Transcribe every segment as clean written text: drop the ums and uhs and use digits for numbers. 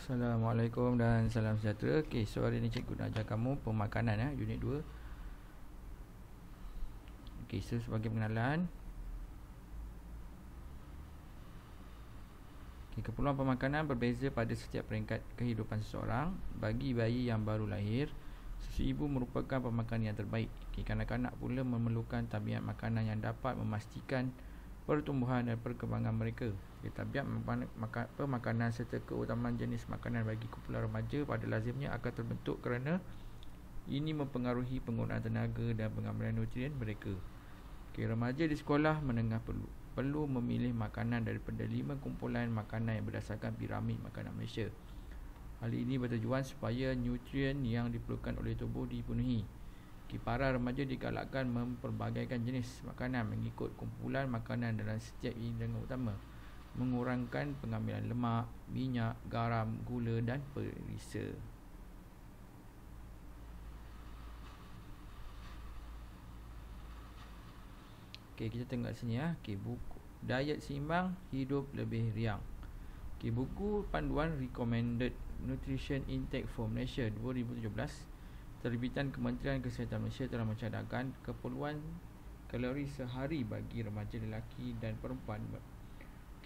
Assalamualaikum dan salam sejahtera. Okey, so hari ni cikgu nak ajar kamu pemakanan unit 2. Okey, so sebagai pengenalan. Okey, keperluan pemakanan berbeza pada setiap peringkat kehidupan seseorang. Bagi bayi yang baru lahir, susu ibu merupakan pemakanan yang terbaik. Okey, kanak-kanak pula memerlukan tabiat makanan yang dapat memastikan pertumbuhan dan perkembangan mereka. Tabiat pemakanan serta keutamaan jenis makanan bagi kumpulan remaja pada lazimnya akan terbentuk kerana ini mempengaruhi penggunaan tenaga dan pengambilan nutrien mereka. Remaja di sekolah menengah perlu memilih makanan daripada 5 kumpulan makanan yang berdasarkan piramid makanan Malaysia. Hal ini bertujuan supaya nutrien yang diperlukan oleh tubuh dipenuhi. Para remaja digalakkan memperbagaikan jenis makanan mengikut kumpulan makanan dalam setiap hidangan utama, mengurangkan pengambilan lemak, minyak, garam, gula dan perisa. Okey, kita tengok sini buku Diet Seimbang Hidup Lebih Riang. Buku panduan Recommended Nutrition Intake for Malaysia 2017, terbitan Kementerian Kesihatan Malaysia telah mencadangkan keperluan kalori sehari bagi remaja lelaki dan perempuan.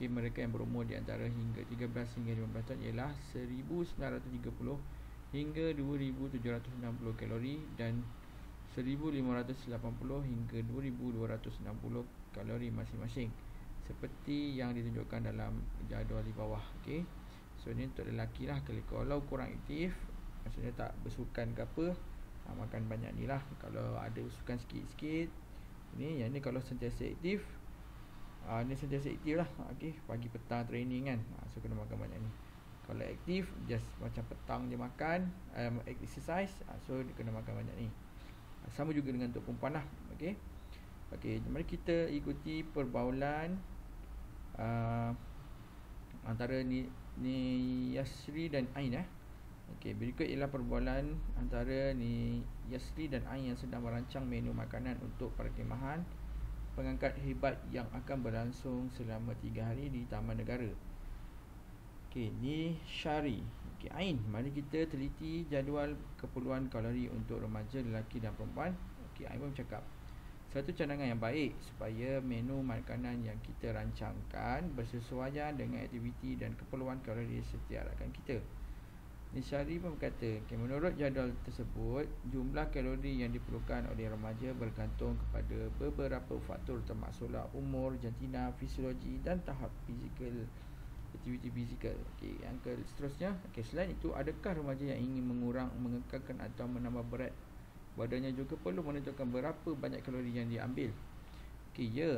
Mereka yang berumur di antara hingga 13 hingga 15 tahun ialah 1930 hingga 2760 kalori dan 1580 hingga 2260 kalori masing-masing, seperti yang ditunjukkan dalam jadual di bawah. So ni untuk lelaki lah. Kalau kurang aktif, maksudnya tak bersukan ke apa, makan banyak ni lah. Kalau ada bersukan sikit-sikit, yang ni kalau sentiasa aktif, ni sentiasa aktif lah. Pagi petang training kan, so kena makan banyak ni. Kalau aktif, just macam petang dia makan, exercise, so dia kena makan banyak ni. Sama juga dengan untuk perempuan lah. Mari kita ikuti perbaulan antara ni Yasri dan Ain. Berikut ialah perbualan antara ni Yasri dan Ain yang sedang merancang menu makanan untuk perkhemahan pengangkat hebat yang akan berlangsung selama 3 hari di Taman Negara. Ni Syari. Ain, mari kita teliti jadual keperluan kalori untuk remaja lelaki dan perempuan. Ain pun cakap, satu cadangan yang baik supaya menu makanan yang kita rancangkan bersesuaian dengan aktiviti dan keperluan kalori setiap rakan kita. Nisyari pun berkata, menurut jadual tersebut, jumlah kalori yang diperlukan oleh remaja bergantung kepada beberapa faktor termasuklah umur, jantina, fisiologi dan tahap fizikal, aktiviti fizikal. Yang seterusnya, selain itu, adakah remaja yang ingin mengekalkan atau menambah berat badannya juga perlu menentukan berapa banyak kalori yang diambil?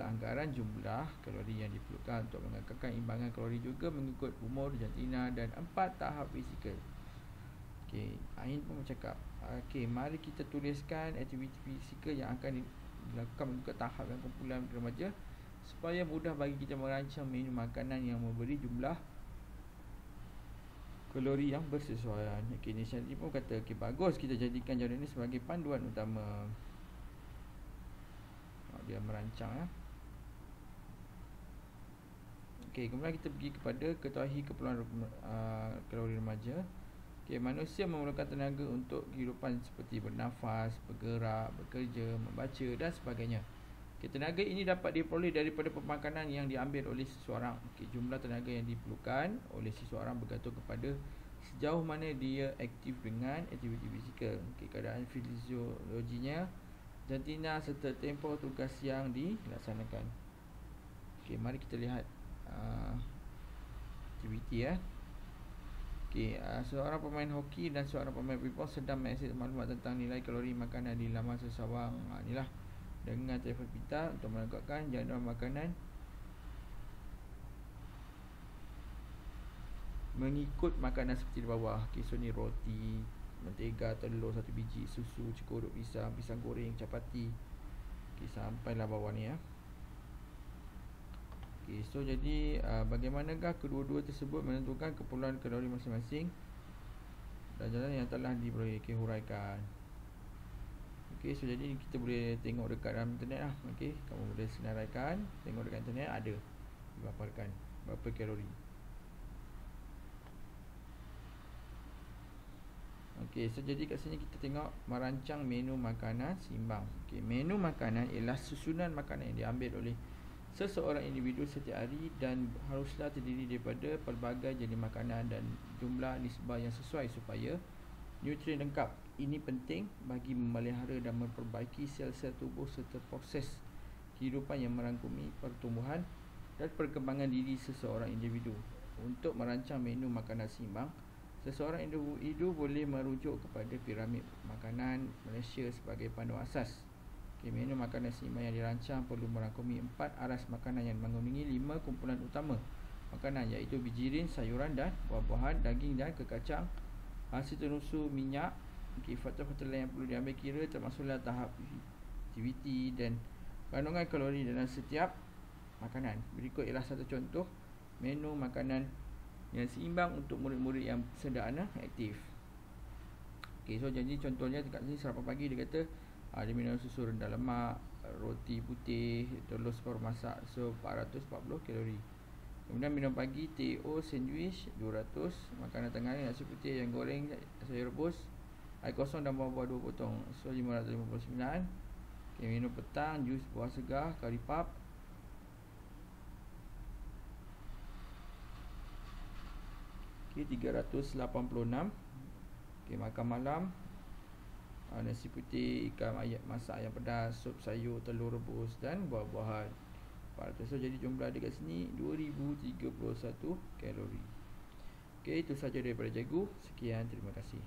Anggaran jumlah kalori yang diperlukan untuk mengekalkan imbangan kalori juga mengikut umur, jantina dan 4 tahap fizikal. Ain pun bercakap, mari kita tuliskan aktiviti fizikal yang akan dilakukan mengikut tahap dan kumpulan remaja supaya mudah bagi kita merancang menu makanan yang memberi jumlah kalori yang bersesuaian. Nisyari pun kata, bagus kita jadikan jadual ini sebagai panduan utama. Dia merancang kemudian kita pergi kepada ketahui keperluan kalori remaja. Manusia memerlukan tenaga untuk kehidupan seperti bernafas, bergerak, bekerja, membaca dan sebagainya. Tenaga ini dapat diperoleh daripada pemakanan yang diambil oleh seseorang. Jumlah tenaga yang diperlukan oleh seseorang bergantung kepada sejauh mana dia aktif dengan aktiviti fizikal, keadaan fisiologinya, jantina serta tempoh tugas yang dilaksanakan. Mari kita lihat aktiviti seorang pemain hoki dan seorang pemain pingpong sedang mengakses maklumat tentang nilai kalori makanan di laman sesawang. Inilah dengan telefon pintar untuk menegakkan jadual makanan mengikut makanan seperti di bawah. So ni roti, mentega, telur 1 biji, susu, cekodok pisang, pisang goreng, capati. Sampailah bawah ni so jadi bagaimanakah kedua-dua tersebut menentukan keperluan kalori masing-masing dan jalan yang telah huraikan. So jadi kita boleh tengok dekat dalam internet lah. Kamu boleh senaraikan, tengok dekat internet ada dipaparkan berapa kalori. Okey, so jadi kat sini kita tengok merancang menu makanan seimbang. Okey, menu makanan ialah susunan makanan yang diambil oleh seseorang individu setiap hari dan haruslah terdiri daripada pelbagai jenis makanan dan jumlah nisbah yang sesuai supaya nutrien lengkap. Ini penting bagi memelihara dan memperbaiki sel-sel tubuh serta proses kehidupan yang merangkumi pertumbuhan dan perkembangan diri seseorang individu. Untuk merancang menu makanan seimbang, seseorang individu boleh merujuk kepada piramid makanan Malaysia sebagai panduan asas. Menu makanan seimbang yang dirancang perlu merangkumi 4 aras makanan yang mengandungi 5 kumpulan utama makanan, iaitu bijirin, sayuran dan buah-buahan, daging dan kekacang, hasil tenusu, minyak. Faktor-faktor lain yang perlu diambil kira termasuklah tahap aktiviti dan kandungan kalori dalam setiap makanan. Berikut ialah satu contoh menu makanan yang seimbang untuk murid-murid yang sederhana aktif. So jadi contohnya dekat sini sarapan pagi dia kata dia minum susu rendah lemak, roti putih, telur separuh masak, so 440 kalori. Kemudian minum pagi teh o, sandwich 200. Makanan tengah ni nasi putih, yang goreng, sayur rebus, air kosong dan buah-buah 2 potong, so 559. Minum petang jus buah segar, kari pap, 386. Makan malam nasi putih, ikan ayam masak, ayam pedas, sup sayur, telur rebus dan buah-buahan 400. So jadi jumlah dekat sini 2031 kalori. Itu saja daripada cikgu. Sekian, terima kasih.